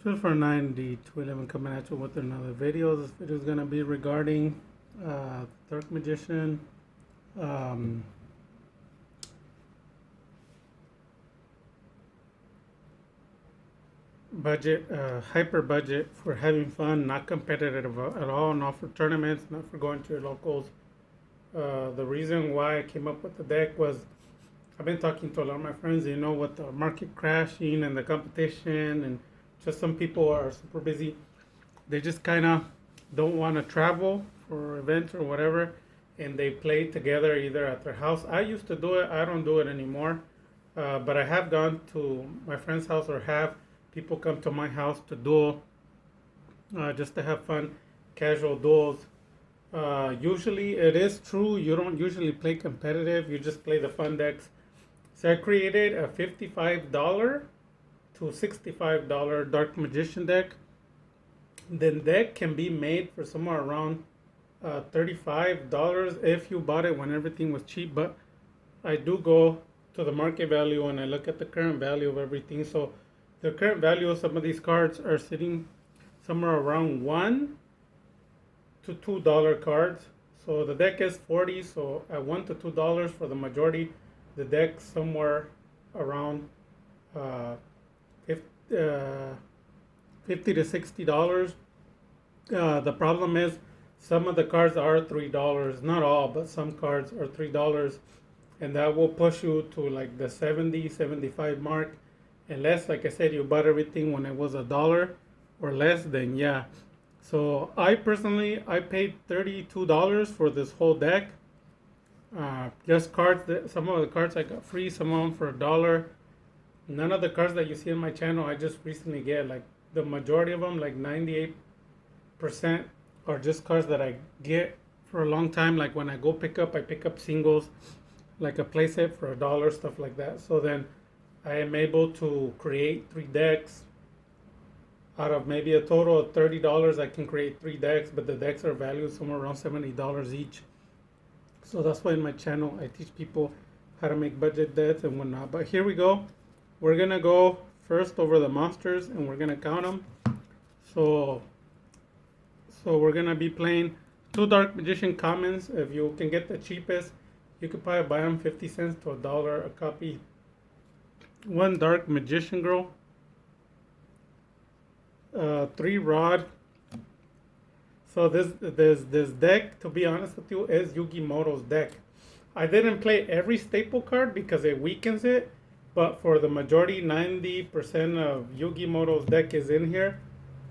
So for 9D211 coming at you with another video. This video is going to be regarding Dark Magician um, budget, hyper budget for having fun, not competitive at all, not for tournaments, not for going to your locals. The reason why I came up with the deck was I've been talking to a lot of my friends, with the market crashing and the competition, and just some people are super busy. They just kind of don't want to travel for events or whatever, and they play together either at their house. I used to do it. I don't do it anymore, but I have gone to my friend's house or have people come to my house to duel, just to have fun, casual duels. Usually, it is true. You don't usually play competitive. You just play the fun decks. So I created a $55 to $65 Dark Magician deck. The deck can be made for somewhere around $35 if you bought it when everything was cheap. But I do go to the market value and I look at the current value of everything. So the current value of some of these cards are sitting somewhere around $1 to $2 cards. So the deck is 40. So at $1 to $2 for the majority, the deck somewhere around uh, 50, uh, 50 to $60. The problem is some of the cards are $3, not all, but some cards are $3, and that will push you to like the 70, 75 mark. Unless, like I said, you bought everything when it was $1 or less, then yeah. So I personally I paid $32 for this whole deck. Just cards that some of the cards I got free, some of them for $1. None of the cards that you see on my channel I just recently get. Like the majority of them, like 98%, are just cards that I get for a long time. Like when I go I pick up singles, like a playset for $1, stuff like that. So then I am able to create 3 decks. Out of maybe a total of $30, I can create 3 decks, but the decks are valued somewhere around $70 each. So that's why in my channel I teach people how to make budget decks and whatnot. But here we go. We're gonna go first over the monsters and we're gonna count them. So we're gonna be playing 2 Dark Magician commons. If you can get the cheapest, you could probably buy them 50 cents to $1 a copy. 1 Dark Magician Girl, 3 Rod. So this deck, to be honest with you, is YUGI Moto's deck. I didn't play every staple card because it weakens it, but for the majority, 90% of YUGI Moto's deck is in here.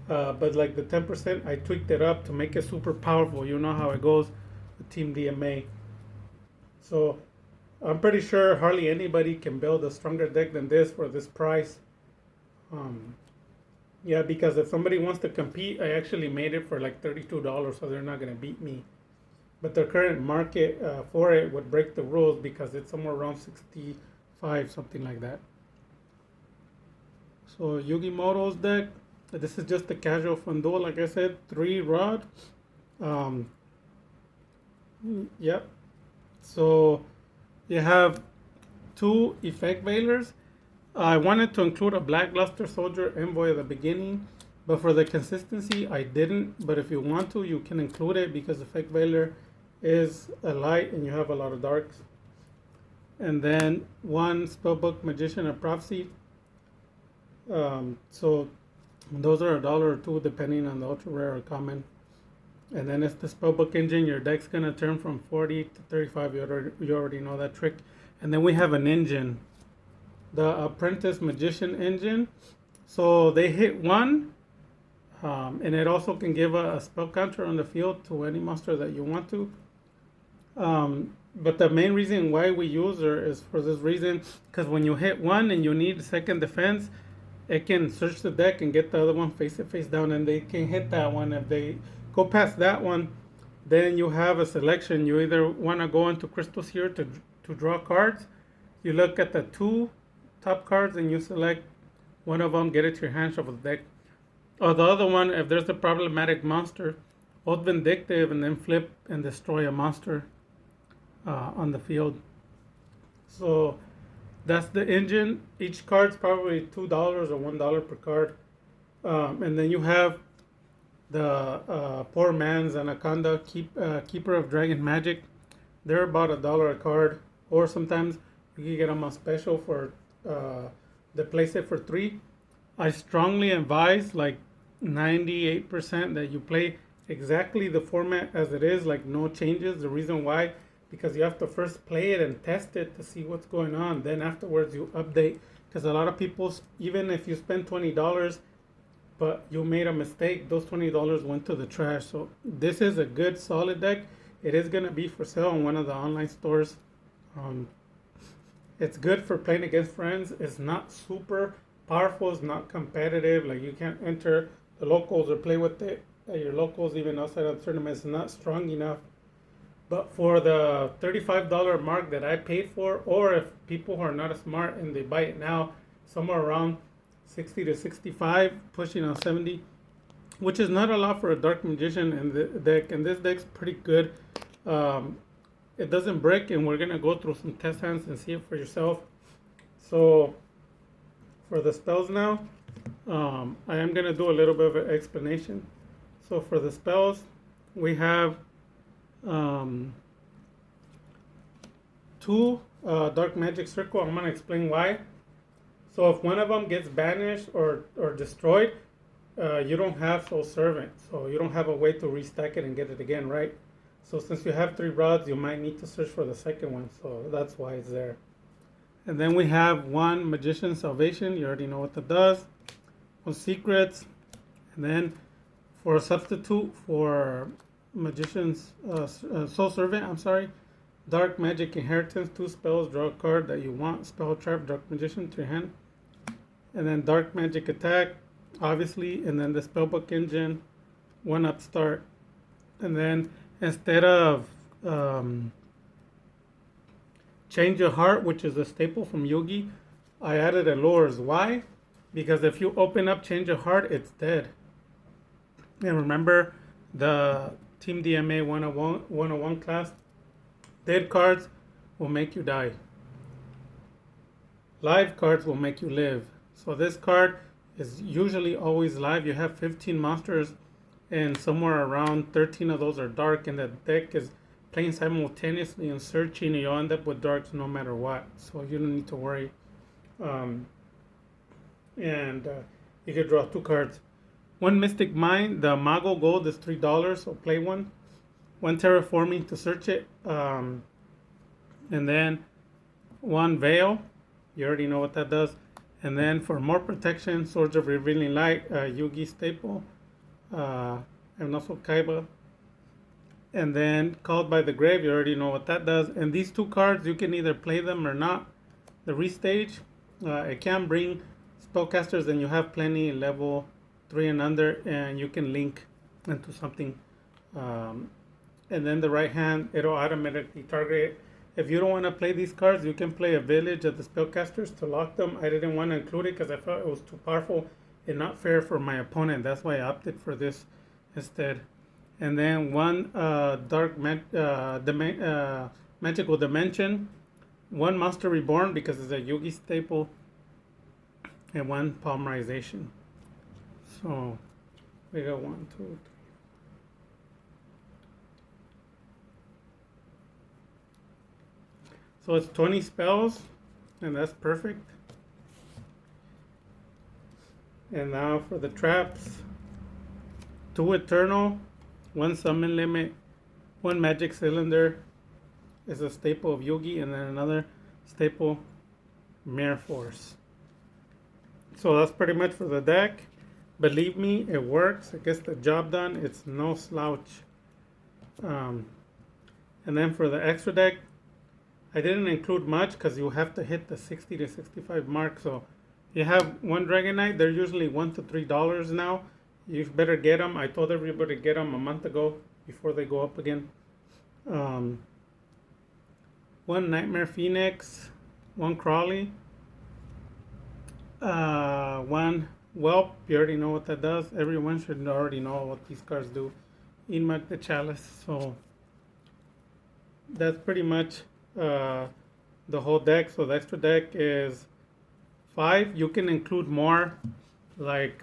But like the 10%, I tweaked it up to make it super powerful. You know how it goes with Team DMA. So I'm pretty sure hardly anybody can build a stronger deck than this for this price. Um, yeah, because if somebody wants to compete, I actually made it for like $32, so they're not gonna beat me. But the current market for it would break the rules because it's somewhere around 65, something like that. So Yugi Moto's deck. This is just a casual fun duel, like I said, 3 Rod. Um, yep. So you have 2 Effect Veilers. I wanted to include a Blackluster Soldier Envoy at the beginning, but for the consistency, I didn't. But if you want to, you can include it because Effect Veiler is a light and you have a lot of darks. And then 1 Spellbook Magician of Prophecy. So those are $1 or $2 depending on the ultra rare or common. And then it's the Spellbook Engine. Your deck's gonna turn from 40 to 35. You already know that trick. And then we have an engine, the Apprentice Magician engine. So they hit 1, and it also can give a spell counter on the field to any monster that you want to. But the main reason why we use her is for this reason, because when you hit 1 and you need second defense, it can search the deck and get the other one face down, and they can hit that one. If they go past that one, then you have a selection. You either want to go into Crystals here to draw cards. You look at the 2 top cards and you select one of them, get it to your hand, shuffle the deck. Or the other one, if there's a problematic monster, hold Vindictive and then flip and destroy a monster on the field. So that's the engine. Each card's probably $2 or $1 per card. And then you have the Poor Man's Anaconda, Keeper of Dragon Magic. They're about $1 a card, or sometimes you can get them on special for the playset for 3. I strongly advise, like 98%, that you play exactly the format as it is, like no changes. The reason why, because you have to first play it and test it to see what's going on. Then afterwards you update, because a lot of people, even if you spend $20, but you made a mistake, those $20 went to the trash. So this is a good solid deck. It is gonna be for sale on one of the online stores. Um, it's good for playing against friends. It's not super powerful. It's not competitive. Like you can't enter the locals or play with it at your locals, even outside of tournaments. It's not strong enough. But for the $35 mark that I paid for, or if people who are not as smart and they buy it now, somewhere around 60 to 65, pushing on 70, which is not a lot for a Dark Magician in the deck. And this deck's pretty good. It doesn't break, and we're gonna go through some test hands and see it for yourself. So for the spells now, I am gonna do a little bit of an explanation. So for the spells, we have 2 Dark Magic Circle. I'm gonna explain why. So if one of them gets banished or destroyed, you don't have Soul Servant, so you don't have a way to restack it and get it again, right? So since you have 3 rods, you might need to search for the second one, so that's why it's there. And then we have 1 Magician's Salvation. You already know what that does. 1 Secrets, and then for a substitute for Magician's Soul Servant, I'm sorry, Dark Magic Inheritance, 2 spells, draw a card that you want, Spell Trap, Dark Magician to your hand. And then Dark Magic Attack, obviously, and then the Spellbook Engine, 1 Upstart. And then instead of Change of Heart, which is a staple from Yugi, I added Allures. Why? Because if you open up Change of Heart, it's dead. And remember the Team DMA 101 class, dead cards will make you die. Live cards will make you live. So this card is usually always live. You have 15 monsters, and somewhere around 13 of those are dark, and the deck is playing simultaneously and searching, and you'll end up with darks no matter what. So you don't need to worry. And you can draw 2 cards. 1 Mystic Mind, the Mago Gold is $3, so play 1. 1 Terraforming to search it. And then 1 Veil, you already know what that does. And then for more protection, Swords of Revealing Light, Yugi staple, and also Kaiba. And then Called by the Grave, you already know what that does. And these 2 cards, you can either play them or not. The Restage, it can bring spellcasters, and you have plenty level 3 and under, and you can link into something. And then the right hand, it'll automatically target it. If you don't want to play these cards, you can play a Village of the Spellcasters to lock them. I didn't want to include it because I felt it was too powerful and not fair for my opponent. That's why I opted for this instead. And then 1 Magical Dimension, 1 Monster Reborn because it's a Yugi staple, and 1 Polymerization. So we got 1, 2, 3. So it's 20 spells, and that's perfect. And now for the traps, 2 Eternal, 1 Summon Limit, 1 Magic Cylinder is a staple of Yugi, and then another staple, Mirror Force. So that's pretty much for the deck. Believe me, it works. It gets the job done. It's no slouch. And then for the extra deck, I didn't include much because you have to hit the 60 to 65 mark. So you have 1 Dragon Knight. They're usually $1 to $3 now. You better get them. I told everybody to get them a month ago before they go up again. 1 Nightmare Phoenix, 1 Crawley, 1 Whelp. You already know what that does. Everyone should already know what these cards do. Inmark the Chalice. So that's pretty much the whole deck. So the extra deck is 5. You can include more, like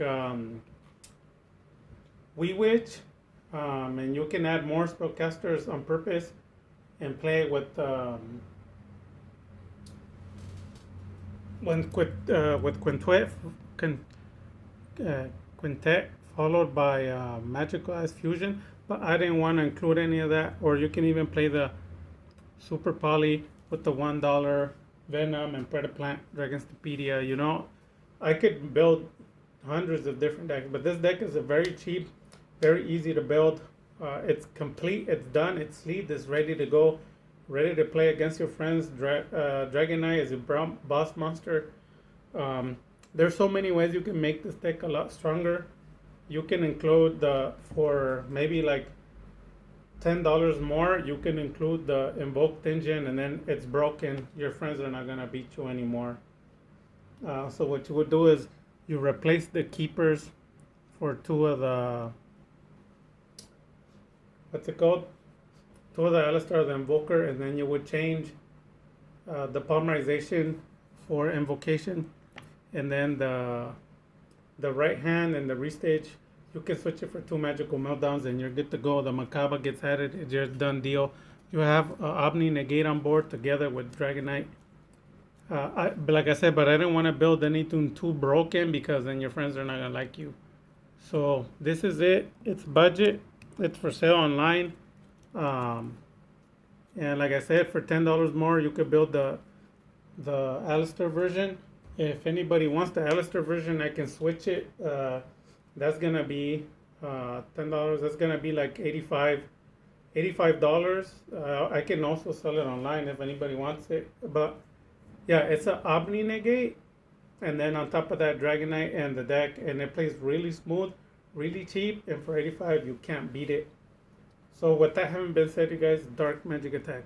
Witch, and you can add more spellcasters on purpose and play with uh, quintet followed by magical eyes fusion. But I didn't want to include any of that. Or you can even play the super poly with the $1 venom and predaplant dragonstopedia. You know, I could build hundreds of different decks, but this deck is a very cheap, very easy to build. It's complete, it's done, it's sleeved, it's ready to go, ready to play against your friends. Dragon Knight is a boss monster. There's so many ways you can make this deck a lot stronger. You can include for maybe like $10 more, you can include the invoked engine, and then it's broken. Your friends are not gonna beat you anymore. So what you would do is you replace the keepers for two of the, what's it called? Two of the Alistar, the Invoker, and then you would change the polymerization for invocation, and then the right hand and the restage, you can switch it for two magical meltdowns, and you're good to go. The Macabre gets added; it's your done deal. You have Omni Negate on board together with Dragon Knight. Like I said, but I didn't want to build anything too broken because then your friends are not gonna like you. So this is it. It's budget. It's for sale online. Um, and like I said, for $10 more, you could build the Alistair version. If anybody wants the Alistair version, I can switch it. That's gonna be $10. That's gonna be like $85. I can also sell it online if anybody wants it. But yeah, it's a Omni Negate, and then on top of that, Dragon Knight and the deck, and it plays really smooth, really cheap, and for 85 you can't beat it. So with that having been said, you guys, Dark Magic Attack.